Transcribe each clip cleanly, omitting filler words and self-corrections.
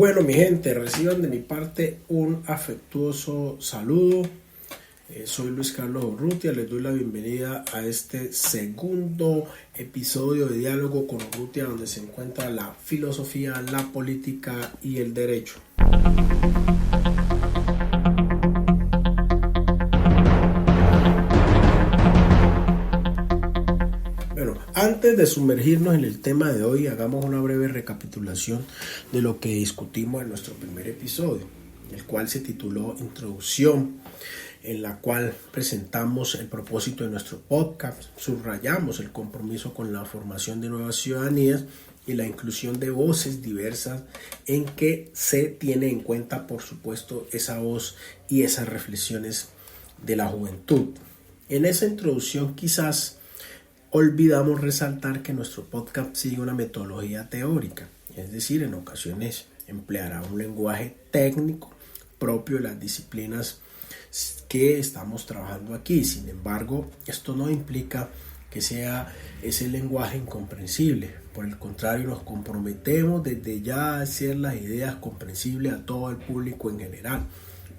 Bueno, mi gente, reciban de mi parte un afectuoso saludo. Soy Luis Carlos Urrutia, les doy la bienvenida a este segundo episodio de Diálogo con Urrutia, donde se encuentra la filosofía, la política y el derecho. Bueno, antes de sumergirnos en el tema de hoy, hagamos una breve recapitulación de lo que discutimos en nuestro primer episodio, el cual se tituló Introducción, en la cual presentamos el propósito de nuestro podcast, subrayamos el compromiso con la formación de nuevas ciudadanías y la inclusión de voces diversas en que se tiene en cuenta, por supuesto, esa voz y esas reflexiones de la juventud. En esa introducción quizás olvidamos resaltar que nuestro podcast sigue una metodología teórica, es decir, en ocasiones empleará un lenguaje técnico propio de las disciplinas que estamos trabajando aquí. Sin embargo, esto no implica que sea ese lenguaje incomprensible. Por el contrario, nos comprometemos desde ya a hacer las ideas comprensibles a todo el público en general.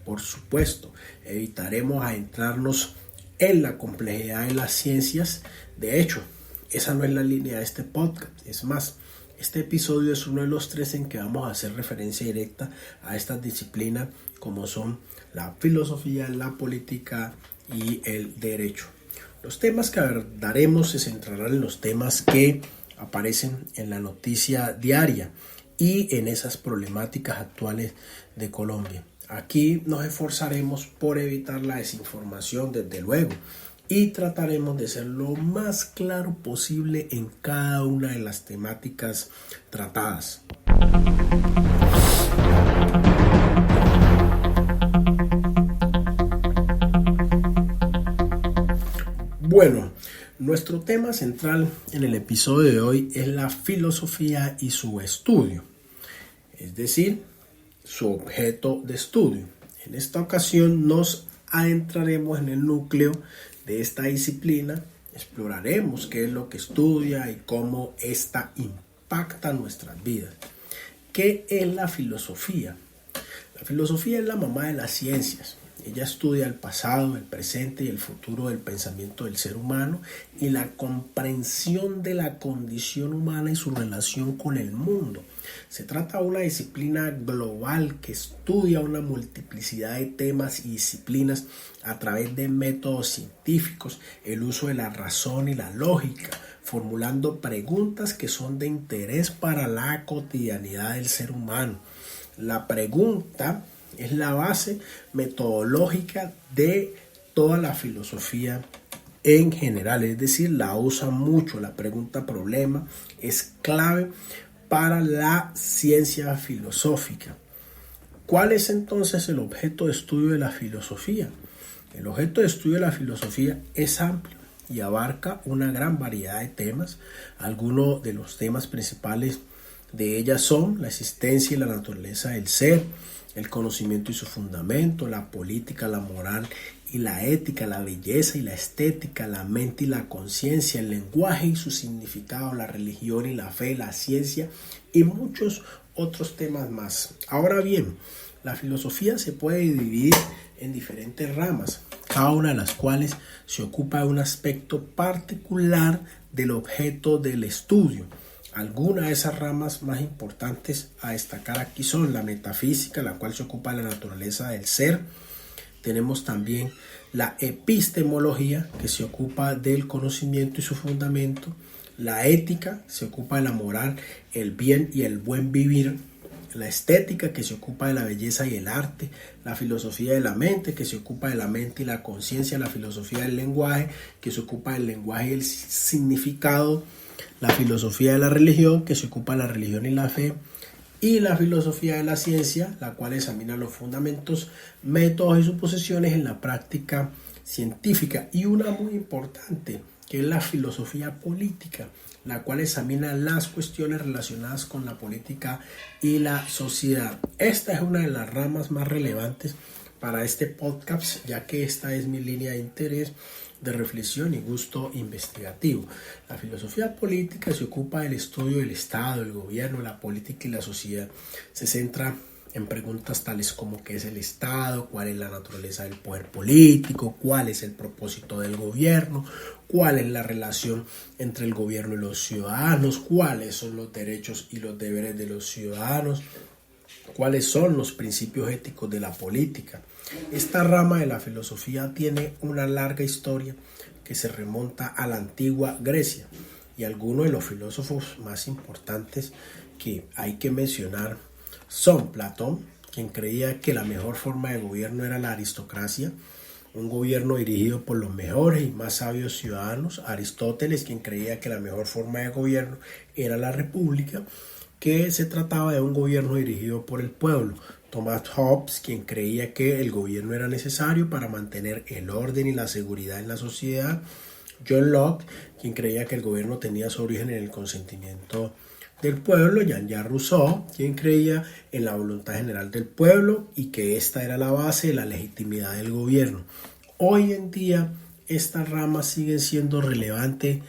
Por supuesto, evitaremos adentrarnos en la complejidad de las ciencias. De hecho, esa no es la línea de este podcast. Es más, este episodio es uno de los 3 en que vamos a hacer referencia directa a estas disciplinas como son la filosofía, la política y el derecho. Los temas que abordaremos se centrarán en los temas que aparecen en la noticia diaria y en esas problemáticas actuales de Colombia. Aquí nos esforzaremos por evitar la desinformación, desde luego, y trataremos de ser lo más claro posible en cada una de las temáticas tratadas. Bueno, nuestro tema central en el episodio de hoy es la filosofía y su estudio, es decir, su objeto de estudio. En esta ocasión nos adentraremos en el núcleo de esta disciplina, exploraremos qué es lo que estudia y cómo ésta impacta nuestras vidas. ¿Qué es la filosofía? La filosofía es la mamá de las ciencias. Ella estudia el pasado, el presente y el futuro del pensamiento del ser humano y la comprensión de la condición humana y su relación con el mundo. Se trata de una disciplina global que estudia una multiplicidad de temas y disciplinas a través de métodos científicos, el uso de la razón y la lógica, formulando preguntas que son de interés para la cotidianidad del ser humano. La pregunta es la base metodológica de toda la filosofía en general, es decir, la usa mucho. La pregunta problema es clave para la ciencia filosófica. ¿Cuál es entonces el objeto de estudio de la filosofía? El objeto de estudio de la filosofía es amplio y abarca una gran variedad de temas. Algunos de los temas principales de ellas son la existencia y la naturaleza del ser, el conocimiento y su fundamento, la política, la moral y la ética, la belleza y la estética, la mente y la conciencia, el lenguaje y su significado, la religión y la fe, la ciencia y muchos otros temas más. Ahora bien, la filosofía se puede dividir en diferentes ramas, cada una de las cuales se ocupa de un aspecto particular del objeto del estudio. Algunas de esas ramas más importantes a destacar aquí son la metafísica, la cual se ocupa de la naturaleza del ser. Tenemos también la epistemología, que se ocupa del conocimiento y su fundamento. La ética se ocupa de la moral, el bien y el buen vivir. La estética, que se ocupa de la belleza y el arte. La filosofía de la mente, que se ocupa de la mente y la conciencia. La filosofía del lenguaje, que se ocupa del lenguaje y el significado. La filosofía de la religión, que se ocupa de la religión y la fe, y la filosofía de la ciencia, la cual examina los fundamentos, métodos y suposiciones en la práctica científica. Y una muy importante, que es la filosofía política, la cual examina las cuestiones relacionadas con la política y la sociedad. Esta es una de las ramas más relevantes para este podcast, ya que esta es mi línea de interés de reflexión y gusto investigativo. La filosofía política se ocupa del estudio del Estado, el gobierno, la política y la sociedad. Se centra en preguntas tales como qué es el Estado, cuál es la naturaleza del poder político, cuál es el propósito del gobierno, cuál es la relación entre el gobierno y los ciudadanos, cuáles son los derechos y los deberes de los ciudadanos, cuáles son los principios éticos de la política. Esta rama de la filosofía tiene una larga historia que se remonta a la antigua Grecia, y algunos de los filósofos más importantes que hay que mencionar son Platón, quien creía que la mejor forma de gobierno era la aristocracia, un gobierno dirigido por los mejores y más sabios ciudadanos. Aristóteles, quien creía que la mejor forma de gobierno era la república, que se trataba de un gobierno dirigido por el pueblo. Thomas Hobbes, quien creía que el gobierno era necesario para mantener el orden y la seguridad en la sociedad. John Locke, quien creía que el gobierno tenía su origen en el consentimiento del pueblo. Jean-Jacques Rousseau, quien creía en la voluntad general del pueblo y que esta era la base de la legitimidad del gobierno. Hoy en día, estas ramas siguen siendo relevantes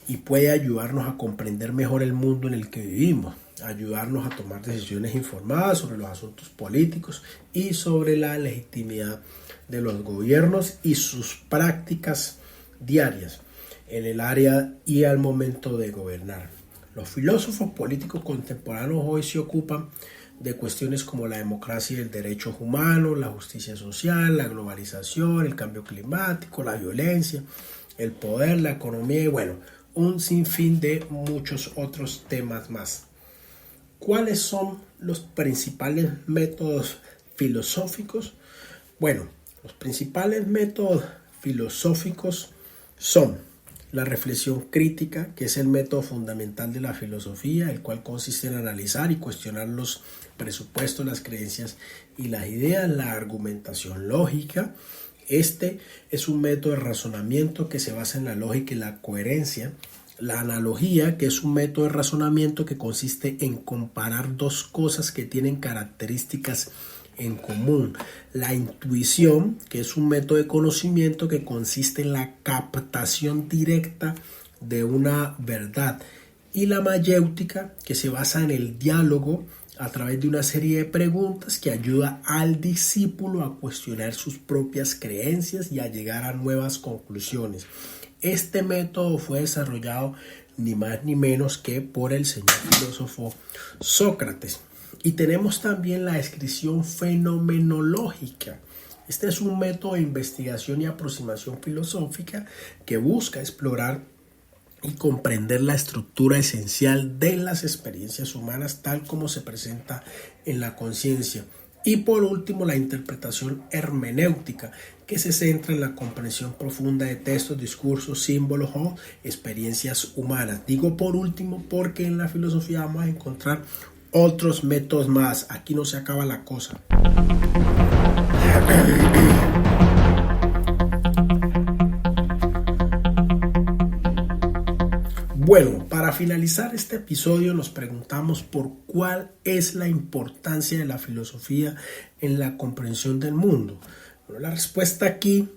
y puede ayudarnos a comprender mejor el mundo en el que vivimos, ayudarnos a tomar decisiones informadas sobre los asuntos políticos y sobre la legitimidad de los gobiernos y sus prácticas diarias en el área y al momento de gobernar. Los filósofos políticos contemporáneos hoy se ocupan de cuestiones como la democracia y el derecho humano, la justicia social, la globalización, el cambio climático, la violencia, el poder, la economía y un sinfín de muchos otros temas más. ¿Cuáles son los principales métodos filosóficos? Los principales métodos filosóficos son la reflexión crítica, que es el método fundamental de la filosofía, el cual consiste en analizar y cuestionar los presupuestos, las creencias y las ideas. La argumentación lógica. Este es un método de razonamiento que se basa en la lógica y la coherencia. La analogía, que es un método de razonamiento que consiste en comparar dos cosas que tienen características en común. La intuición, que es un método de conocimiento que consiste en la captación directa de una verdad. Y la mayéutica, que se basa en el diálogo a través de una serie de preguntas que ayuda al discípulo a cuestionar sus propias creencias y a llegar a nuevas conclusiones. Este método fue desarrollado ni más ni menos que por el señor filósofo Sócrates. Y tenemos también la descripción fenomenológica. Este es un método de investigación y aproximación filosófica que busca explorar y comprender la estructura esencial de las experiencias humanas tal como se presenta en la conciencia. Y por último, la interpretación hermenéutica, que se centra en la comprensión profunda de textos, discursos, símbolos o experiencias humanas. Digo por último porque en la filosofía vamos a encontrar otros métodos más. Aquí no se acaba la cosa. Para finalizar este episodio nos preguntamos por cuál es la importancia de la filosofía en la comprensión del mundo. La respuesta aquí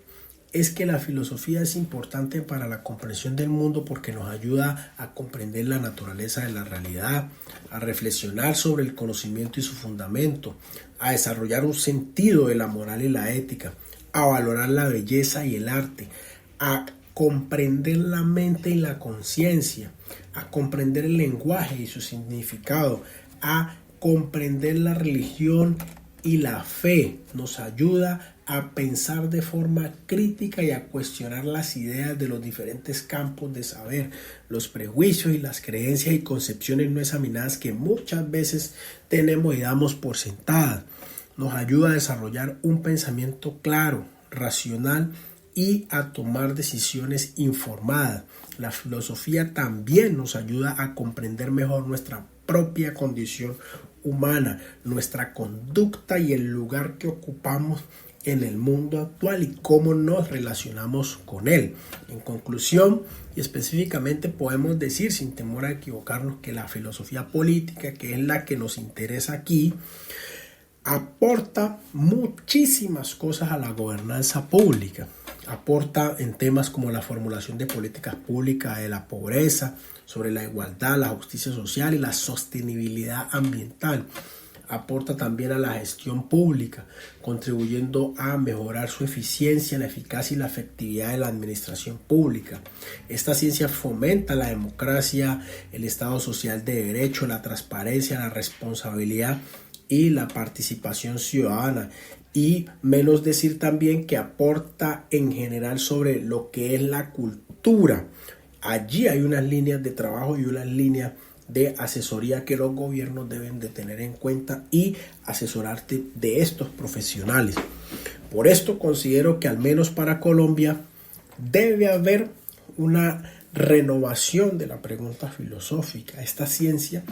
es que la filosofía es importante para la comprensión del mundo porque nos ayuda a comprender la naturaleza de la realidad, a reflexionar sobre el conocimiento y su fundamento, a desarrollar un sentido de la moral y la ética, a valorar la belleza y el arte, a comprender la mente y la conciencia, a comprender el lenguaje y su significado, a comprender la religión y la fe. Nos ayuda a pensar de forma crítica y a cuestionar las ideas de los diferentes campos de saber, los prejuicios y las creencias y concepciones no examinadas que muchas veces tenemos y damos por sentadas. Nos ayuda a desarrollar un pensamiento claro, racional y a tomar decisiones informadas. La filosofía también nos ayuda a comprender mejor nuestra propia condición humana, nuestra conducta y el lugar que ocupamos en el mundo actual y cómo nos relacionamos con él. En conclusión, y específicamente podemos decir sin temor a equivocarnos que la filosofía política, que es la que nos interesa aquí, aporta muchísimas cosas a la gobernanza pública. Aporta en temas como la formulación de políticas públicas de la pobreza, sobre la igualdad, la justicia social y la sostenibilidad ambiental. Aporta también a la gestión pública, contribuyendo a mejorar su eficiencia, la eficacia y la efectividad de la administración pública. Esta ciencia fomenta la democracia, el Estado social de derecho, la transparencia, la responsabilidad y la participación ciudadana. Y menos decir también que aporta en general sobre lo que es la cultura. Allí hay unas líneas de trabajo y unas líneas de asesoría que los gobiernos deben de tener en cuenta y asesorarte de estos profesionales. Por esto considero que al menos para Colombia debe haber una renovación de la pregunta filosófica. Esta ciencia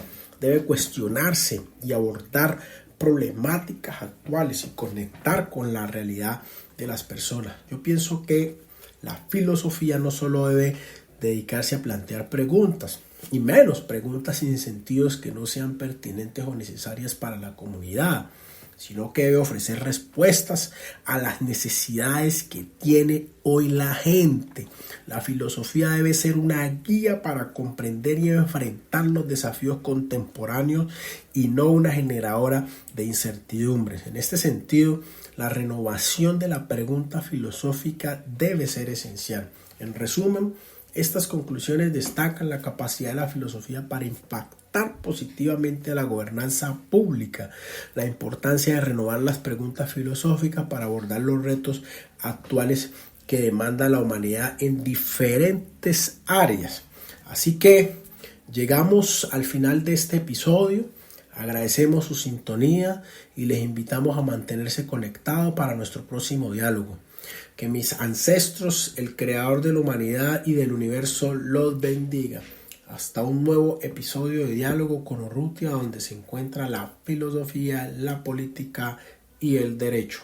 debe cuestionarse y abordar problemáticas actuales y conectar con la realidad de las personas. Yo pienso que la filosofía no solo debe dedicarse a plantear preguntas, y menos preguntas sin sentidos que no sean pertinentes o necesarias para la comunidad, sino que debe ofrecer respuestas a las necesidades que tiene hoy la gente. La filosofía debe ser una guía para comprender y enfrentar los desafíos contemporáneos y no una generadora de incertidumbres. En este sentido, la renovación de la pregunta filosófica debe ser esencial. En resumen, estas conclusiones destacan la capacidad de la filosofía para impactar positivamente a la gobernanza pública, la importancia de renovar las preguntas filosóficas para abordar los retos actuales que demanda la humanidad en diferentes áreas. Así que llegamos al final de este episodio. Agradecemos su sintonía y les invitamos a mantenerse conectados para nuestro próximo diálogo. Que mis ancestros, el creador de la humanidad y del universo, los bendiga. Hasta un nuevo episodio de Diálogo con Urrutia, donde se encuentra la filosofía, la política y el derecho.